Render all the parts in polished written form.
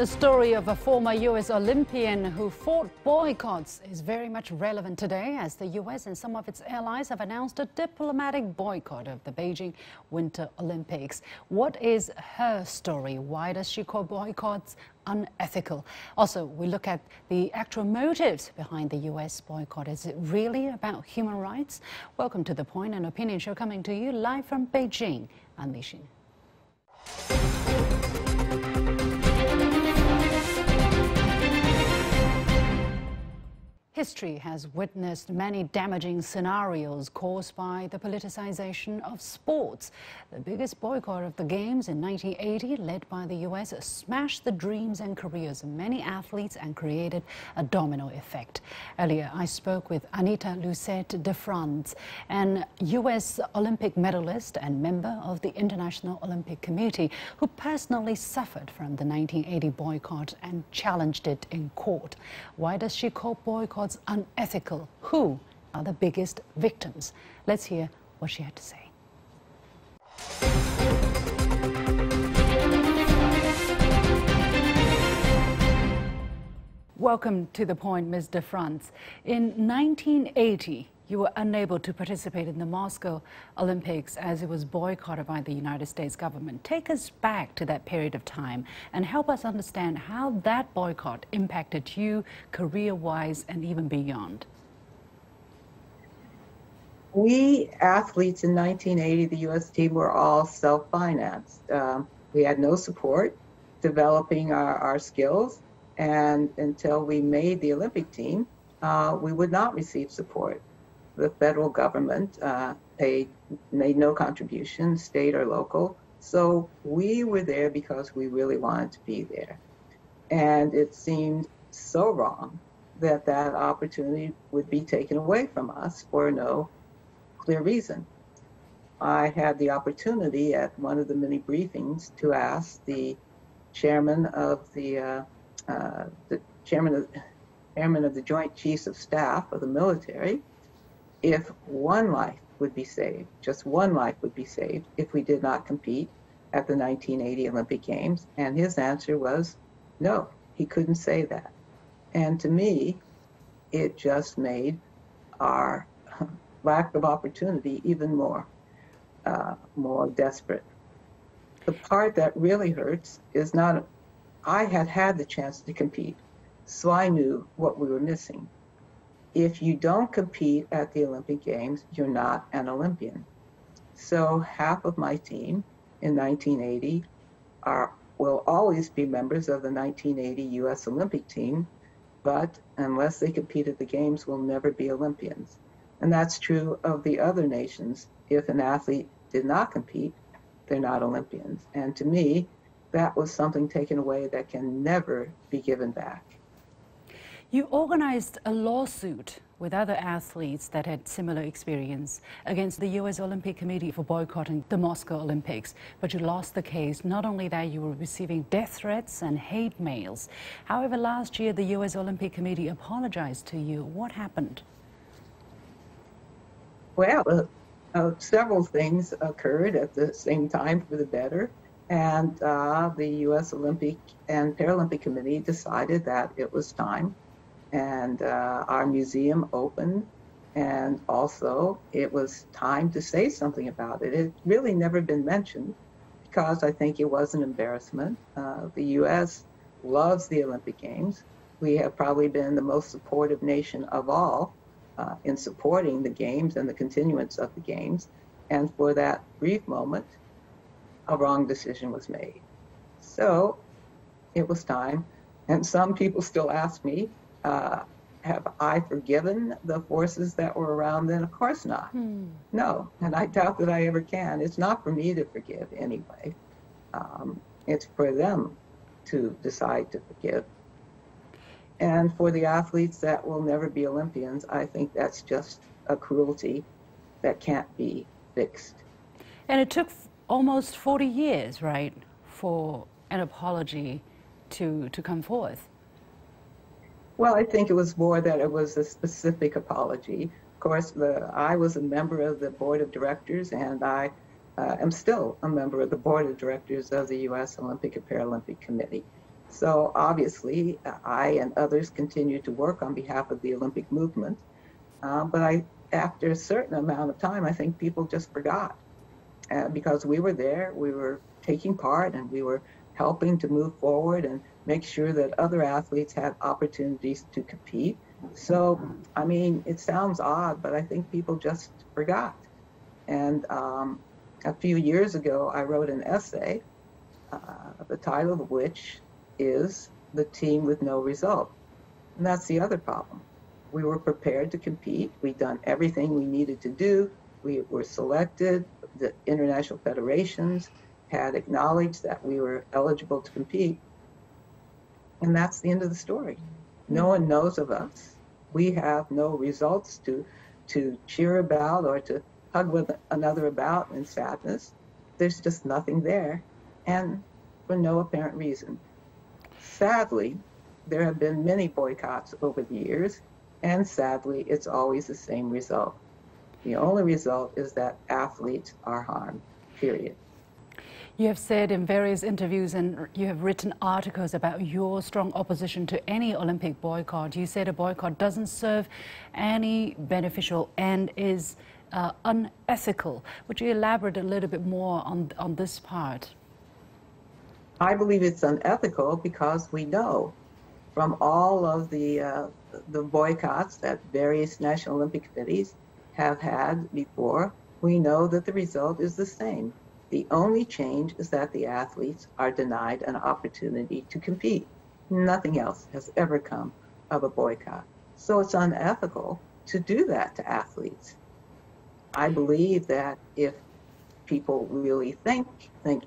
The story of a former U.S. Olympian who fought boycotts is very much relevant today as the U.S. and some of its allies have announced a diplomatic boycott of the Beijing Winter Olympics. What is her story? Why does she call boycotts unethical? Also, we look at the actual motives behind the U.S. boycott. Is it really about human rights? Welcome to The Point, an opinion show coming to you live from Beijing. I'm Liu Xin. History has witnessed many damaging scenarios caused by the politicization of sports. The biggest boycott of the Games in 1980, led by the U.S., smashed the dreams and careers of many athletes and created a domino effect. Earlier, I spoke with Anita Lucette DeFrantz, an U.S. Olympic medalist and member of the International Olympic Committee, who personally suffered from the 1980 boycott and challenged it in court. Why does she call boycotts unethical? Who are the biggest victims? Let's hear what she had to say. Welcome to The Point, Ms. DeFrantz. In 1980, you were unable to participate in the Moscow Olympics as it was boycotted by the United States government. Take us back to that period of time and help us understand how that boycott impacted you career-wise and even beyond. We athletes in 1980, the U.S. team, were all self-financed. We had no support developing our skills, and until we made the Olympic team, we would not receive support. The federal government made no contribution, state or local. So we were there because we really wanted to be there. And it seemed so wrong that that opportunity would be taken away from us for no clear reason. I had the opportunity at one of the mini briefings to ask the chairman of the chairman of the Joint Chiefs of Staff of the military if one life would be saved, just one life would be saved if we did not compete at the 1980 Olympic Games. And his answer was no, he couldn't say that. And to me, it just made our lack of opportunity even more desperate. The part that really hurts is not, I had the chance to compete, so I knew what we were missing. If you don't compete at the Olympic Games, you're not an Olympian. So half of my team in 1980 will always be members of the 1980 U.S. Olympic team, but unless they compete at the Games, will never be Olympians. And that's true of the other nations. If an athlete did not compete, they're not Olympians. And to me, that was something taken away that can never be given back. You organized a lawsuit with other athletes that had similar experience against the U.S. Olympic Committee for boycotting the Moscow Olympics, but you lost the case. Not only that, you were receiving death threats and hate mails. However, last year, the U.S. Olympic Committee apologized to you. What happened? Well, several things occurred at the same time for the better. And the U.S. Olympic and Paralympic Committee decided that it was time. And our museum opened, and also it was time to say something about it. It really never been mentioned because I think it was an embarrassment. The U.S. loves the Olympic Games. We have probably been the most supportive nation of all in supporting the Games and the continuance of the Games. And for that brief moment, a wrong decision was made. So it was time. And some people still ask me, have I forgiven the forces that were around then? Of course not. No, and I doubt that I ever can. It's not for me to forgive anyway. It's for them to decide to forgive. And for the athletes that will never be Olympians, I think that's just a cruelty that can't be fixed. And it took almost 40 years, right, for an apology to come forth. Well, I think it was more that it was a specific apology. Of course, I was a member of the board of directors, and I am still a member of the board of directors of the U.S. Olympic and Paralympic Committee. So obviously, I and others continue to work on behalf of the Olympic movement. After a certain amount of time, I think people just forgot because we were there, we were taking part, and we were helping to move forward and make sure that other athletes had opportunities to compete. So, I mean, it sounds odd, but I think people just forgot. And a few years ago, I wrote an essay, the title of which is "The Team with No Result." And that's the other problem. We were prepared to compete. We'd done everything we needed to do. We were selected. The international federations had acknowledged that we were eligible to compete. And that's the end of the story. No one knows of us. We have no results to cheer about or to hug with another about in sadness. There's just nothing there, and for no apparent reason. Sadly, there have been many boycotts over the years, and sadly, it's always the same result. The only result is that athletes are harmed, period. You have said in various interviews and you have written articles about your strong opposition to any Olympic boycott. You said a boycott doesn't serve any beneficial and is unethical. Would you elaborate a little bit more on this part? I believe it's unethical because we know from all of the boycotts that various National Olympic Committees have had before, we know that the result is the same. The only change is that the athletes are denied an opportunity to compete. Nothing else has ever come of a boycott. So it's unethical to do that to athletes. I believe that if people really think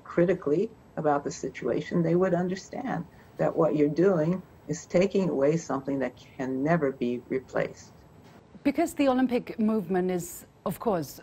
critically about the situation, they would understand that what you're doing is taking away something that can never be replaced. Because the Olympic movement is, of course,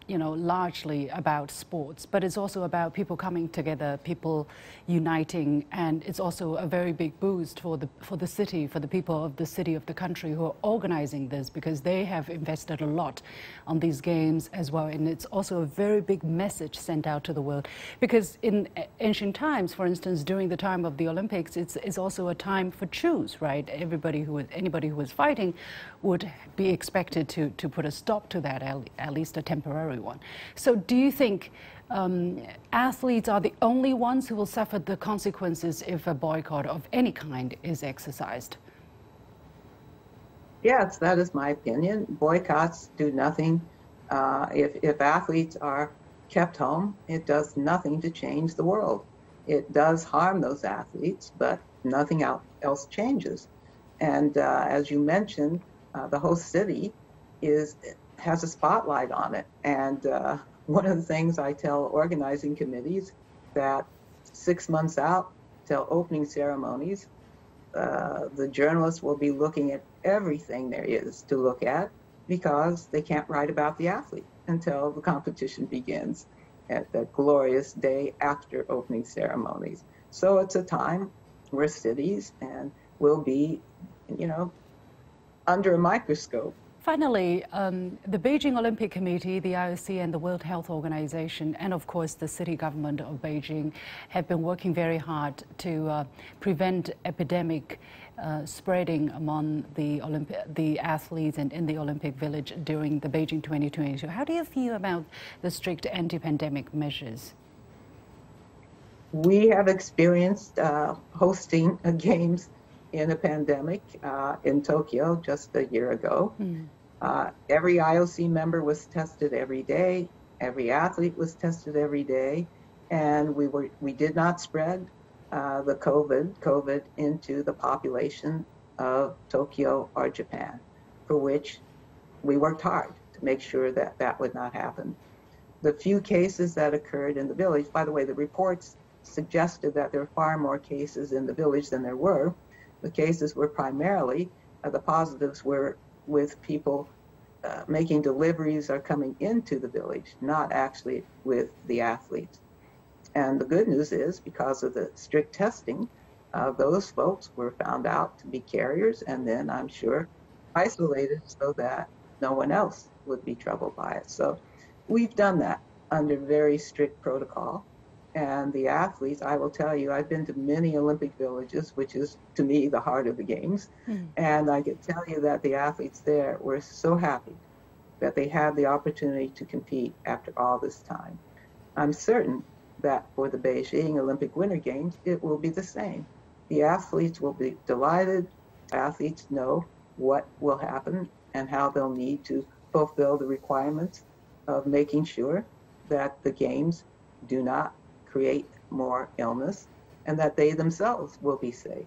largely about sports, but it's also about people coming together, people uniting, and it's also a very big boost for the city, for the people of the city, of the country who are organizing this, because they have invested a lot on these games as well. And it's also a very big message sent out to the world, because in ancient times, for instance, during the time of the Olympics, it's also a time for truce, right? Anybody who was fighting would be expected to put a stop to that, at least a temporary one. So do you think athletes are the only ones who will suffer the consequences if a boycott of any kind is exercised? Yes, that is my opinion. Boycotts do nothing. If athletes are kept home, it does nothing to change the world. It does harm those athletes, but nothing else changes. And as you mentioned, the whole city has a spotlight on it. And one of the things I tell organizing committees that 6 months out till opening ceremonies, the journalists will be looking at everything there is to look at because they can't write about the athlete until the competition begins at that glorious day after opening ceremonies. So it's a time where cities will be, under a microscope. Finally, the Beijing Olympic Committee, the IOC and the World Health Organization, and of course the city government of Beijing have been working very hard to prevent epidemic spreading among the athletes and in the Olympic Village during the Beijing 2022. How do you feel about the strict anti-pandemic measures? We have experienced hosting games in a pandemic in Tokyo just a year ago. Every IOC member was tested every day. Every athlete was tested every day, and we did not spread the COVID into the population of Tokyo or Japan, for which we worked hard to make sure that that would not happen. The few cases that occurred in the village, by the way, the reports suggested that there were far more cases in the village than there were. The cases were primarily, the positives were with people making deliveries or coming into the village, not actually with the athletes. And the good news is, because of the strict testing, those folks were found out to be carriers, and then I'm sure isolated so that no one else would be troubled by it. So we've done that under very strict protocol. And the athletes, I will tell you, I've been to many Olympic villages, which is, to me, the heart of the games. And I can tell you that the athletes there were so happy that they had the opportunity to compete after all this time. I'm certain that for the Beijing Olympic Winter Games, it will be the same. The athletes will be delighted. Athletes know what will happen and how they'll need to fulfill the requirements of making sure that the games do not create more illness and that they themselves will be safe.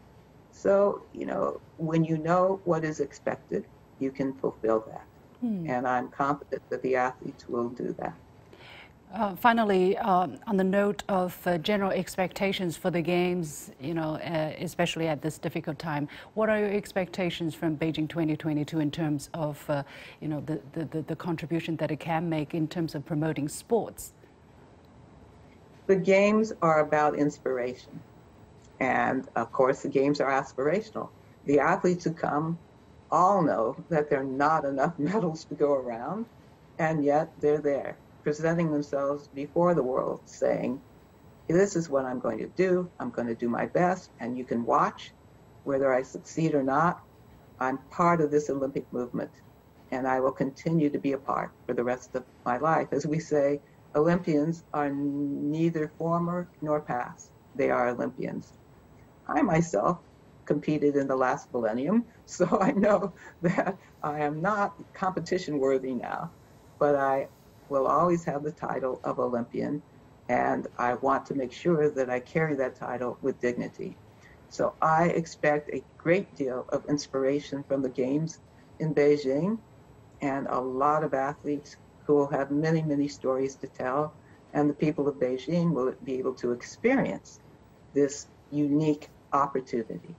So, you know, when you know what is expected, you can fulfill that. And I'm confident that the athletes will do that. Finally, on the note of general expectations for the Games, you know, especially at this difficult time, what are your expectations from Beijing 2022 in terms of, you know, the contribution that it can make in terms of promoting sports? The Games are about inspiration. And of course, the Games are aspirational. The athletes who come all know that there are not enough medals to go around, and yet they're there, presenting themselves before the world, saying, this is what I'm going to do. I'm going to do my best, and you can watch. Whether I succeed or not, I'm part of this Olympic movement, and I will continue to be a part for the rest of my life. As we say, Olympians are neither former nor past. They are Olympians. I myself competed in the last millennium, so I know that I am not competition worthy now, but I will always have the title of Olympian, and I want to make sure that I carry that title with dignity. So I expect a great deal of inspiration from the Games in Beijing, and a lot of athletes who will have many, many stories to tell, and the people of Beijing will be able to experience this unique opportunity.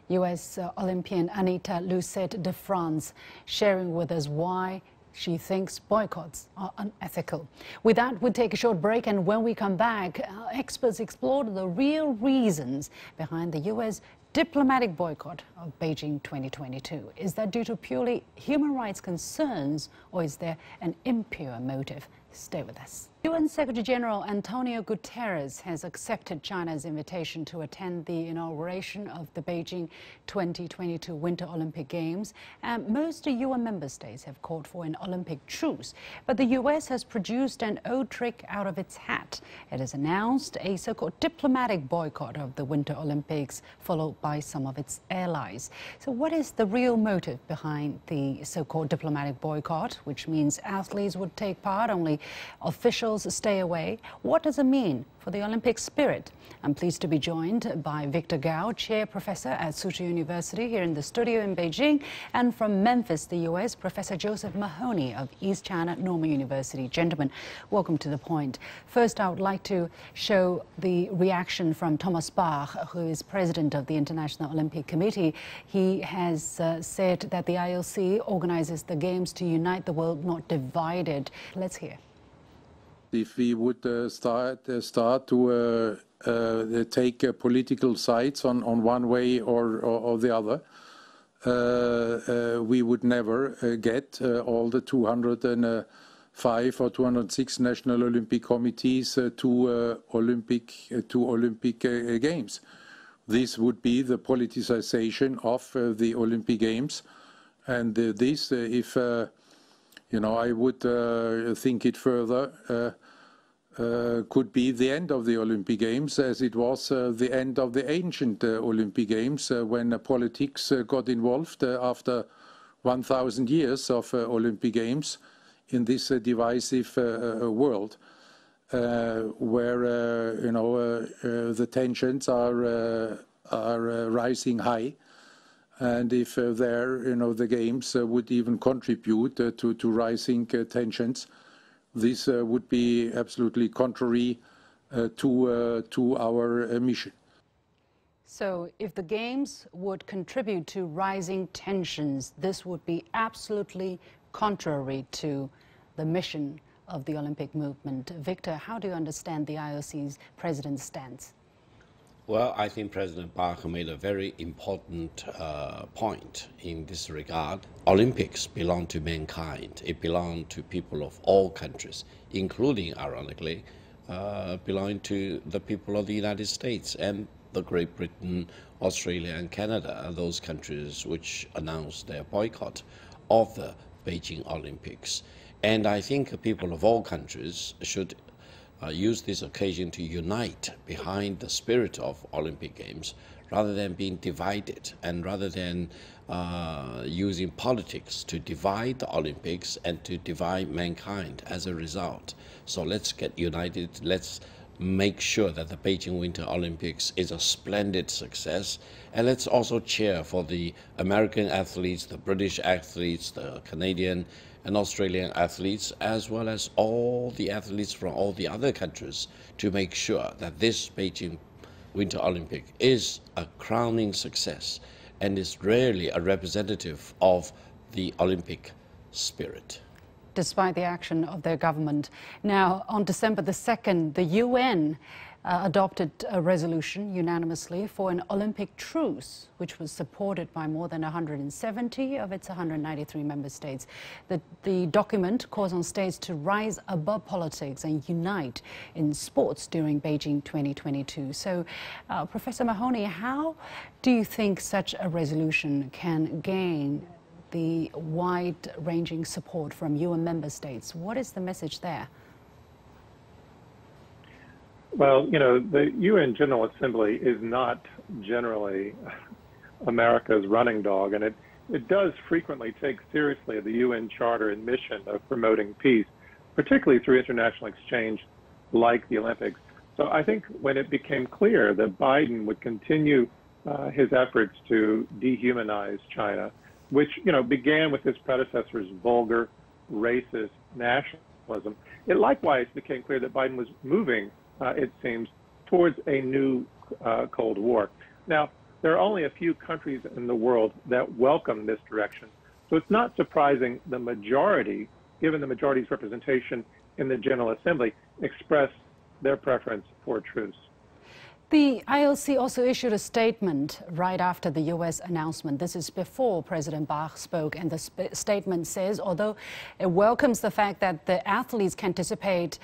U.S. Olympian Anita Lucette DeFrantz sharing with us why she thinks boycotts are unethical. With that, we'll take a short break, and when we come back, experts explore the real reasons behind the U.S. diplomatic boycott of Beijing 2022. Is that due to purely human rights concerns, or is there an impure motive? Stay with us. UN Secretary General Antonio Guterres has accepted China's invitation to attend the inauguration of the Beijing 2022 Winter Olympic Games, and most UN member states have called for an Olympic truce. But the US has produced an old trick out of its hat. It has announced a so-called diplomatic boycott of the Winter Olympics, followed by some of its allies. So what is the real motive behind the so-called diplomatic boycott, which means athletes would take part, only officials stay away? What does it mean for the Olympic spirit? I'm pleased to be joined by Victor Gao, Chair Professor at Soochow University here in the studio in Beijing, and from Memphis, the US, Professor Josef Mahoney of East China Normal University. Gentlemen, welcome to The Point. First, I would like to show the reaction from Thomas Bach, who is president of the International Olympic Committee. He has said that the IOC organizes the Games to unite the world, not divide it. Let's hear. If we would start to take political sides on one way or the other, we would never get all the 205 or 206 national Olympic committees to Olympic Games. This would be the politicization of the Olympic Games, and this, if you know, I would think it further, could be the end of the Olympic Games, as it was the end of the ancient Olympic Games when politics got involved after 1,000 years of Olympic Games in this divisive world, where you know the tensions are rising high. And if there, you know, the Games would even contribute to rising tensions, this would be absolutely contrary to our mission. So if the Games would contribute to rising tensions, this would be absolutely contrary to the mission of the Olympic movement. Victor, how do you understand the IOC's president's stance? Well, I think President Bach made a very important point in this regard. Olympics belong to mankind. It belongs to people of all countries, including, ironically, belonging to the people of the United States and the Great Britain, Australia, and Canada, those countries which announced their boycott of the Beijing Olympics. And I think people of all countries should use this occasion to unite behind the spirit of Olympic Games rather than being divided and rather than using politics to divide the Olympics and to divide mankind as a result. So let's get united. Let's make sure that the Beijing Winter Olympics is a splendid success. And let's also cheer for the American athletes, the British athletes, the Canadian and Australian athletes, as well as all the athletes from all the other countries, to make sure that this Beijing Winter Olympic is a crowning success and is really a representative of the Olympic spirit. Despite the action of their government. Now, on December the 2nd, the UN adopted a resolution unanimously for an Olympic truce, which was supported by more than 170 of its 193 member states. The document calls on states to rise above politics and unite in sports during Beijing 2022. So, Professor Mahoney, how do you think such a resolution can gain the wide-ranging support from UN member states? What is the message there? Well, you know, the UN General Assembly is not generally America's running dog, and it does frequently take seriously the UN Charter and mission of promoting peace, particularly through international exchange like the Olympics. So I think when it became clear that Biden would continue his efforts to dehumanize China, which, you know, began with his predecessor's vulgar, racist nationalism, it likewise became clear that Biden was moving, it seems, towards a new Cold War. Now, there are only a few countries in the world that welcome this direction. So it's not surprising the majority, given the majority's representation in the General Assembly, express their preference for truce. The IOC also issued a statement right after the U.S. announcement. This is before President Bach spoke, and the statement says, although it welcomes the fact that the athletes can participate,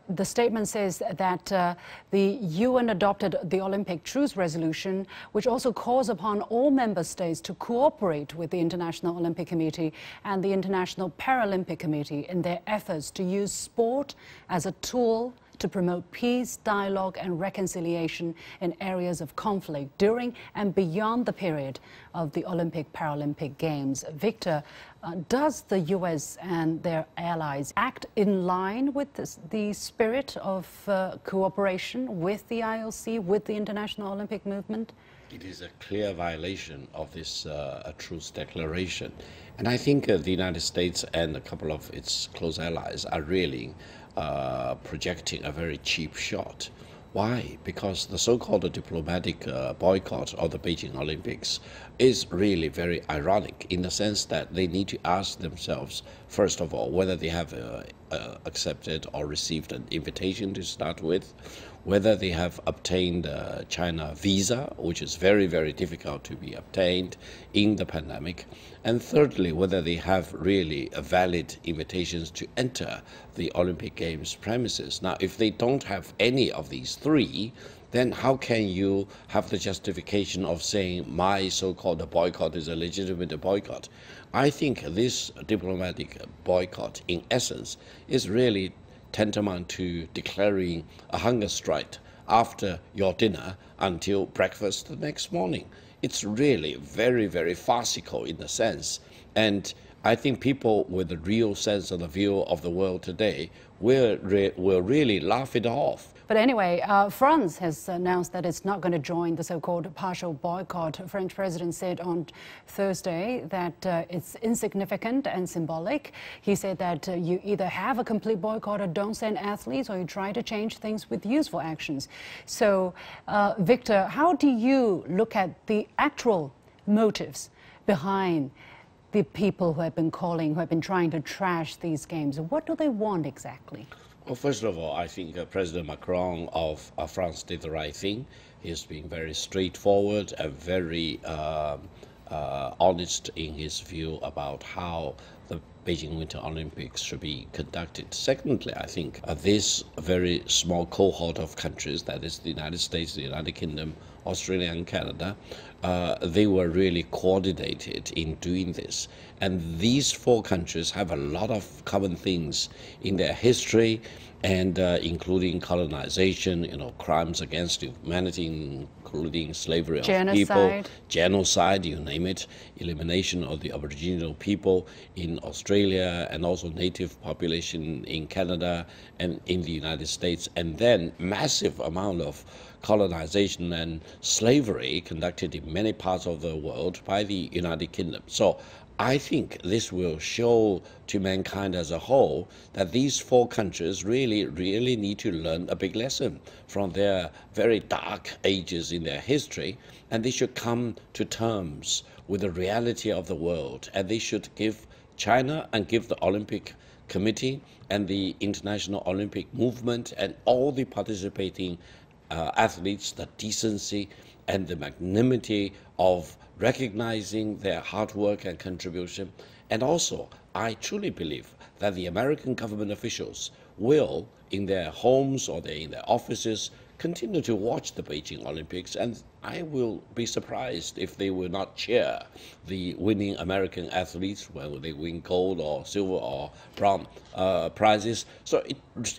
the statement says that the UN adopted the Olympic Truce Resolution, which also calls upon all member states to cooperate with the International Olympic Committee and the International Paralympic Committee in their efforts to use sport as a tool to promote peace, dialogue and reconciliation in areas of conflict during and beyond the period of the Olympic-Paralympic Games. Victor, does the U.S. and their allies act in line with the spirit of cooperation with the IOC, with the International Olympic Movement? It is a clear violation of this truce declaration. And I think the United States and a couple of its close allies are really projecting a very cheap shot. Why? Because the so-called diplomatic boycott of the Beijing Olympics is really very ironic in the sense that they need to ask themselves, first of all, whether they have accepted or received an invitation to start with, whether they have obtained a China visa, which is very, very difficult to be obtained in the pandemic, and thirdly, whether they have really valid invitations to enter the Olympic Games premises. Now, if they don't have any of these three, then how can you have the justification of saying my so-called boycott is a legitimate boycott? I think this diplomatic boycott, in essence, is really tantamount to declaring a hunger strike after your dinner until breakfast the next morning. It's really very, very farcical in a sense. And I think people with a real sense of the view of the world today will really laugh it off. But anyway, France has announced that it's not going to join the so-called partial boycott. The French president said on Thursday that it's insignificant and symbolic. He said that you either have a complete boycott or don't send athletes, or you try to change things with useful actions. So, Victor, how do you look at the actual motives behind the people who have been calling, who have been trying to trash these games? What do they want exactly? Well, first of all, I think President Macron of France did the right thing. He's being very straightforward and very honest in his view about how the Beijing Winter Olympics should be conducted. Secondly, I think this very small cohort of countries, that is the United States, the United Kingdom, Australia and Canada, they were really coordinated in doing this. And these four countries have a lot of common things in their history, and including colonization, crimes against humanity, including slavery of people, genocide, you name it, elimination of the Aboriginal people in Australia, and also native population in Canada and in the United States, and then massive amount of colonization and slavery conducted in many parts of the world by the United Kingdom. So I think this will show to mankind as a whole that these four countries really need to learn a big lesson from their very dark ages in their history, and they should come to terms with the reality of the world, and they should give China and give the Olympic Committee and the International Olympic Movement and all the participating athletes the decency and the magnanimity of recognizing their hard work and contribution. And also, I truly believe that the American government officials will, in their homes or in their offices, continue to watch the Beijing Olympics, and I will be surprised if they will not cheer the winning American athletes when they win gold or silver or bronze prizes. So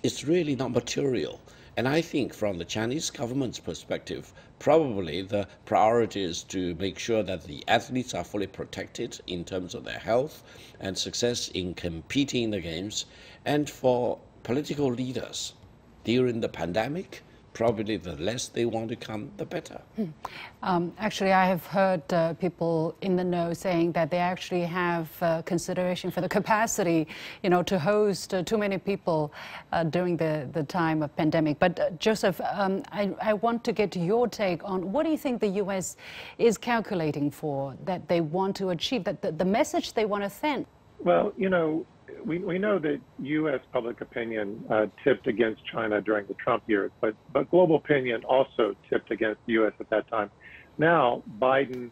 it's really not material. And I think from the Chinese government's perspective, probably the priority is to make sure that the athletes are fully protected in terms of their health and success in competing in the games. And for political leaders during the pandemic, probably the less they want to come, the better. Actually, I have heard people in the know saying that they actually have consideration for the capacity, to host too many people during the time of pandemic. But Joseph, I want to get your take on what do you think the U.S. is calculating for, that they want to achieve, that the message they want to send? Well, we know that U.S. public opinion tipped against China during the Trump years, but global opinion also tipped against the U.S. at that time. Now, Biden,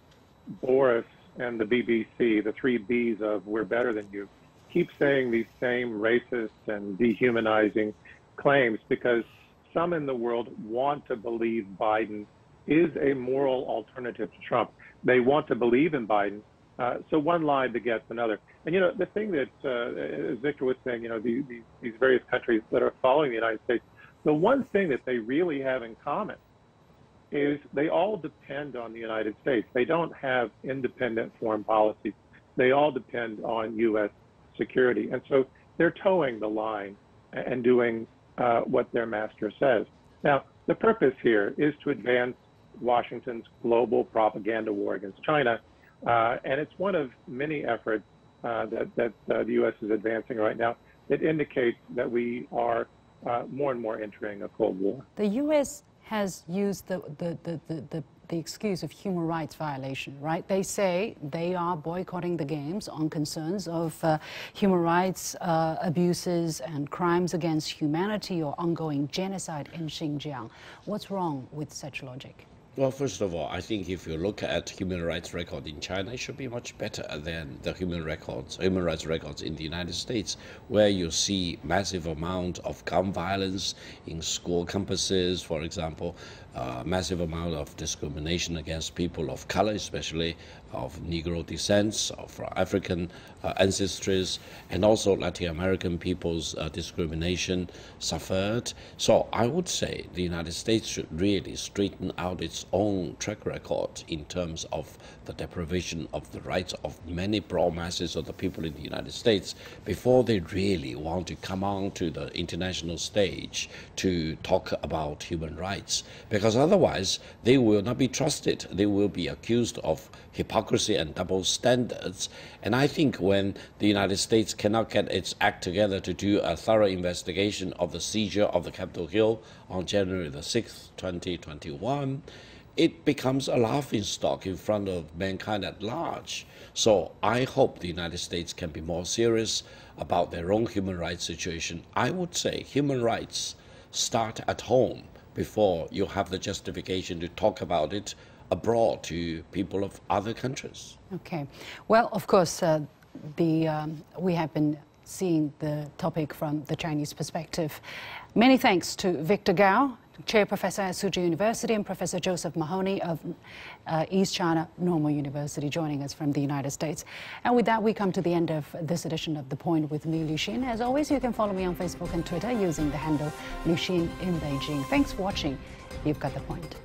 Boris, and the BBC, the three Bs of "we're better than you," keep saying these same racist and dehumanizing claims because some in the world want to believe Biden is a moral alternative to Trump. They want to believe in Biden. So one lie begets another. And, the thing that, as Victor was saying, these various countries that are following the United States, the one thing that they really have in common is they all depend on the United States. They don't have independent foreign policies. They all depend on U.S. security. And so they're towing the line and doing what their master says. Now, the purpose here is to advance Washington's global propaganda war against China. And it's one of many efforts that the U.S. is advancing right now that indicates that we are more and more entering a Cold War. The U.S. has used the excuse of human rights violation, right? They say they are boycotting the games on concerns of human rights abuses and crimes against humanity or ongoing genocide in Xinjiang. What's wrong with such logic? Well, first of all, I think if you look at human rights record in China, it should be much better than the human rights records in the United States, where you see massive amount of gun violence in school campuses, for example, massive amount of discrimination against people of color, especially of Negro descent, of African ancestries, and also Latin American people's discrimination suffered. So I would say the United States should really straighten out its own track record in terms of the deprivation of the rights of many broad masses of the people in the United States before they really want to come on to the international stage to talk about human rights. Because otherwise, they will not be trusted. They will be accused of hypocrisy and double standards. And I think when the United States cannot get its act together to do a thorough investigation of the seizure of the Capitol Hill on January the 6th, 2021, it becomes a laughingstock in front of mankind at large. So I hope the United States can be more serious about their own human rights situation. I would say human rights start at home before you have the justification to talk about it abroad to people of other countries. Okay. Well, of course, we have been seeing the topic from the Chinese perspective. Many thanks to Victor Gao, Chair Professor at Soochow University, and Professor Josef Mahoney of East China Normal University, joining us from the United States. And with that, we come to the end of this edition of The Point with me, Liu Xin. As always, you can follow me on Facebook and Twitter using the handle Liu Xin in Beijing. Thanks for watching. You've got the point.